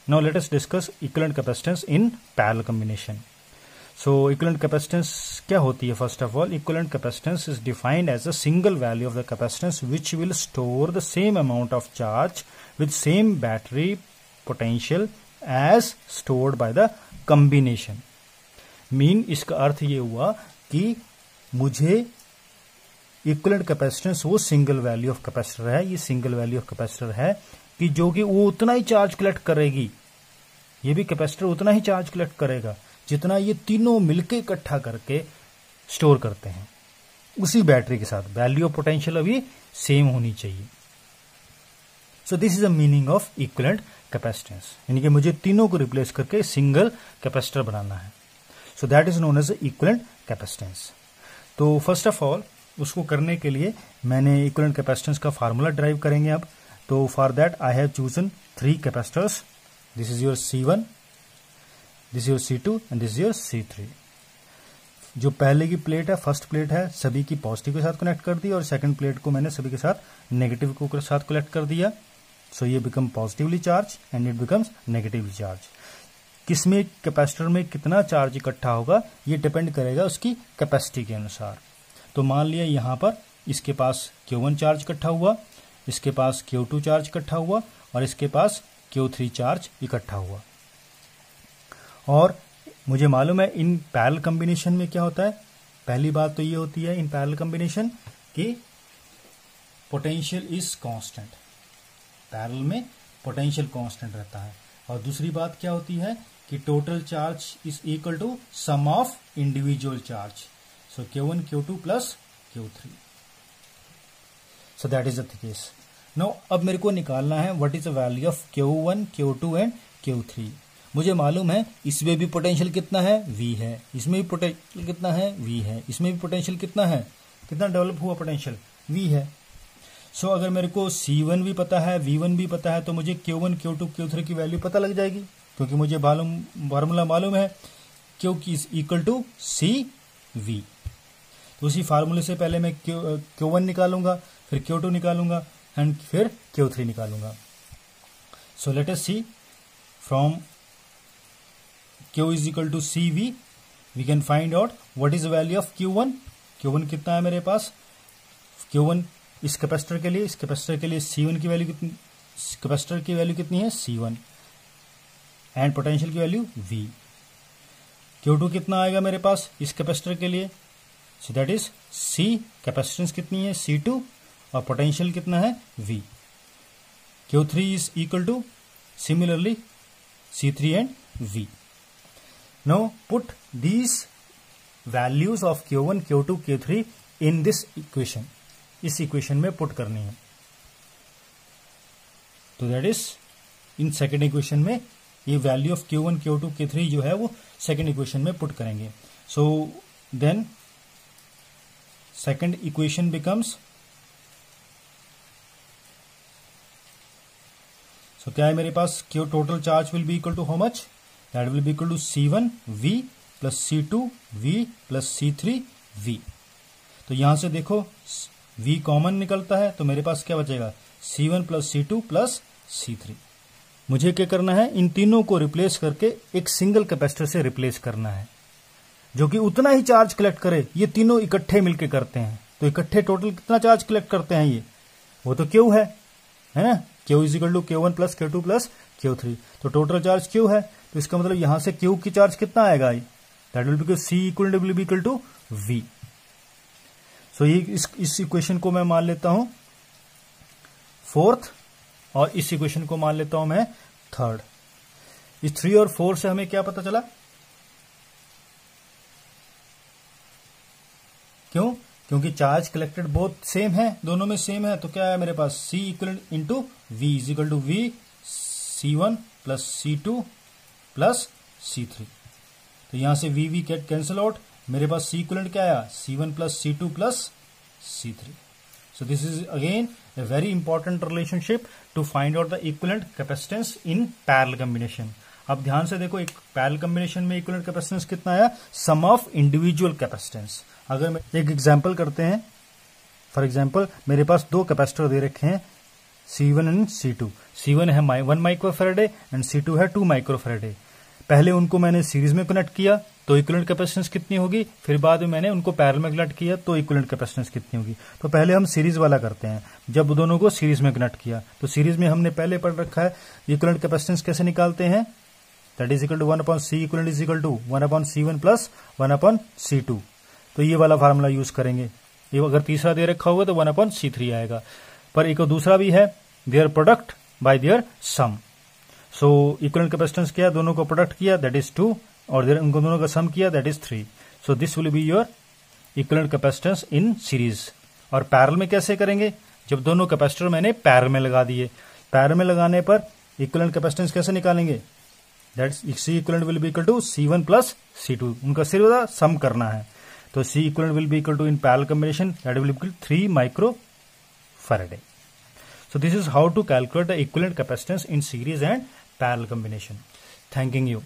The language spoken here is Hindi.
Now let us discuss equivalent capacitance in parallel combination. So equivalent capacitance क्या होती है? First of all, equivalent capacitance is defined as a single value of the capacitance which will store the same amount of charge with same battery potential as stored by the combination. Mean इसका अर्थ ये हुआ कि मुझे इक्विवेलेंट कैपेसिटेंस वो सिंगल वैल्यू ऑफ कैपेसिटर है, ये सिंगल वैल्यू ऑफ कैपेसिटर है कि जो कि वो उतना ही चार्ज कलेक्ट करेगी, ये भी कैपेसिटर उतना ही चार्ज कलेक्ट करेगा जितना ये तीनों मिलके इकट्ठा करके स्टोर करते हैं उसी बैटरी के साथ। वैल्यू ऑफ पोटेंशियल अभी सेम होनी चाहिए। So this is the meaning of equivalent capacitance, यानी कि मुझे तीनों को रिप्लेस करके सिंगल कैपेसिटर बनाना है। So that is known as equivalent capacitance. तो फर्स्ट ऑफ ऑल उसको करने के लिए मैंने इक्विवेलेंट कैपेसिटेंस का फार्मूला ड्राइव करेंगे अब। तो for that I have chosen 3 capacitors. This is your C1, this is your C2 and this is your C3। जो पहले की प्लेट है, फर्स्ट प्लेट है, सभी की पॉजिटिव के साथ कनेक्ट कर दी और सेकंड प्लेट को मैंने सभी के साथ नेगेटिव के साथ कनेक्ट कर दिया। सो ये become positively charge and it becomes negatively charge. किसमें कैपेसिटर में कितना चार्ज इकट्ठा होगा ये डिपेंड करेगा उसकी कैपेसिटी के अनुसार। तो मान लिया यहां पर इसके पास Q1 चार्ज इकट्ठा हुआ, इसके पास Q2 चार्ज इकट्ठा हुआ और इसके पास Q3 चार्ज इकट्ठा हुआ। और मुझे मालूम है इन पैरेलल कॉम्बिनेशन में क्या होता है। पहली बात तो ये होती है इन पैरेलल कॉम्बिनेशन कि पोटेंशियल इज कांस्टेंट, पैरेलल में पोटेंशियल कांस्टेंट रहता है। और दूसरी बात क्या होती है कि total charge is equal to sum of individual charge. So Q1 Q2 plus Q3। So that is the case. No अब मेरे को निकालना है what is the value of Q1 Q2 and Q3। मुझे मालूम है इसमें भी पोटेंशियल कितना है, V है, इसमें भी पोटेंशियल कितना है, V है, इसमें भी पोटेंशियल कितना है, कितना डेवलप हुआ पोटेंशियल, V है। सो अगर मेरे को C1 भी पता है, V1 भी पता है तो मुझे Q1 Q2 Q3 की वैल्यू पता लग जाएगी, क्योंकि मुझे फार्मूला मालूम है Q की इक्वल टू CV। तो उसी फार्मूले से पहले मैं Q1 निकालूंगा, फिर Q2 निकालूंगा एंड फिर Q3 निकालूंगा। So let us see from Q is equal to CV we can find out what is the value of Q1। Q1 कितना है मेरे पास, Q1 इस कैपेसिटर के लिए, इस कैपेसिटर के लिए C1 की वैल्यू कितनी, कैपेसिटर की वैल्यू कितनी है C1 एंड पोटेंशियल की वैल्यू V। Q2 कितना आएगा मेरे पास इस कैपेसिटर के लिए, सो दैट इज C, कैपेसिटेंस कितनी है C2 और पोटेंशियल कितना है V। Q3 is equal two similarly C3 and V। Now put these values of Q1, Q2, Q3 in this equation। इस इक्वेशन में पुट करनी है। तो that is in second equation में ये value of Q1, Q2, Q3 जो है वो सेकेंड इक्वेशन में पुट करेंगे। So then second equation becomes, so क्या है मेरे पास, Q total charge will be equal to how much, that will be equal to C1 V plus C2 V plus C3 V। तो यहां से देखो V कॉमन निकलता है तो मेरे पास क्या बचेगा C1 plus C2 plus C3। मुझे क्या करना है, इन तीनों को रिप्लेस करके एक सिंगल कैपेसिटर से रिप्लेस करना है जो कि उतना ही चार्ज कलेक्ट करे। ये तीनों इकट्ठे मिलके करते हैं तो इकट्ठे टोटल कितना चार्ज कलेक्ट करते हैं ये, वो तो Q है ना। Q is equal to Q1 plus Q2 plus Q3। तो टोटल चार्ज Q है तो इसका मतलब यहां से Q की चार्ज कितना आएगा, that will be C equal to V। सो ये इस इक्वेशन को मैं मान लेता हूं फोर्थ और इस इक्वेशन को मान लेता हूं मैं थर्ड। इस 3 और 4 से हमें क्या पता चला, क्यों, क्योंकि चार्ज कलेक्टेड बोथ सेम है, दोनों में सेम है। तो क्या है मेरे पास C equal into V is equal to V C1 plus C2 plus C3। तो यहां से V गेट कैंसल आउट, मेरे पास C इक्विवेलेंट क्या आया C1 plus C2 plus C3। So this is again a very important relationship to find out the equivalent capacitance in parallel combination। अब ध्यान से देखो, एक पैरेलल कॉम्बिनेशन में इक्विवेलेंट कैपेसिटेंस कितना आया, सम ऑफ इंडिविजुअल कैपेसिटेंस। अगर एक एग्जांपल करते हैं, फॉर एग्जांपल मेरे पास 2 कैपेसिटर दे रखे हैं C1 एंड C2. C1 है 1 माइक्रोफैराडे एंड C2 है 2 माइक्रोफैराडे. पहले उनको मैंने सीरीज में कनेक्ट किया तो इक्विवेलेंट कैपेसिटेंस कितनी होगी, फिर बाद में मैंने उनको पैरेलल में कनेक्ट किया तो इक्विवेलेंट कैपेसिटेंस कितनी होगी. तो पहले हम सीरीज वाला करते हैं. जब दोनों को सीरीज में कनेक्ट किया तो सीरीज में हमने पहले पढ़ रखा है इक्विवेलेंट कैपेसिटेंस कैसे निकालते हैं. That is equal to 1/C equivalent is equal to 1/C1 plus 1/C2. तो ये वाला फार्मूला यूज करेंगे. ये अगर तीसरा दे रखा होगा तो 1/C3 आएगा. पर एक दूसरा भी है, their product by their sum. So equivalent capacitance क्या है, दोनों को प्रोडक्ट किया दैट इज 2 और उनको दोनों का सम किया that is 3. So this will be your equivalent capacitance in series. और पैरेलल में कैसे करेंगे, जब दोनों कैपेसिटर मैंने पैरेलल में लगा दिए. पैरेलल में लगाने पर इक्विवेलेंट कैपेसिटेंस कैसे निकालेंगे, that C equivalent will be equal to C1 plus C2. उनका सिर्फ सम करना है. तो C equivalent will be equal to in parallel combination that will equal 3 microfarad. So this is how to calculate the equivalent capacitance in series and parallel combination. Thanking you.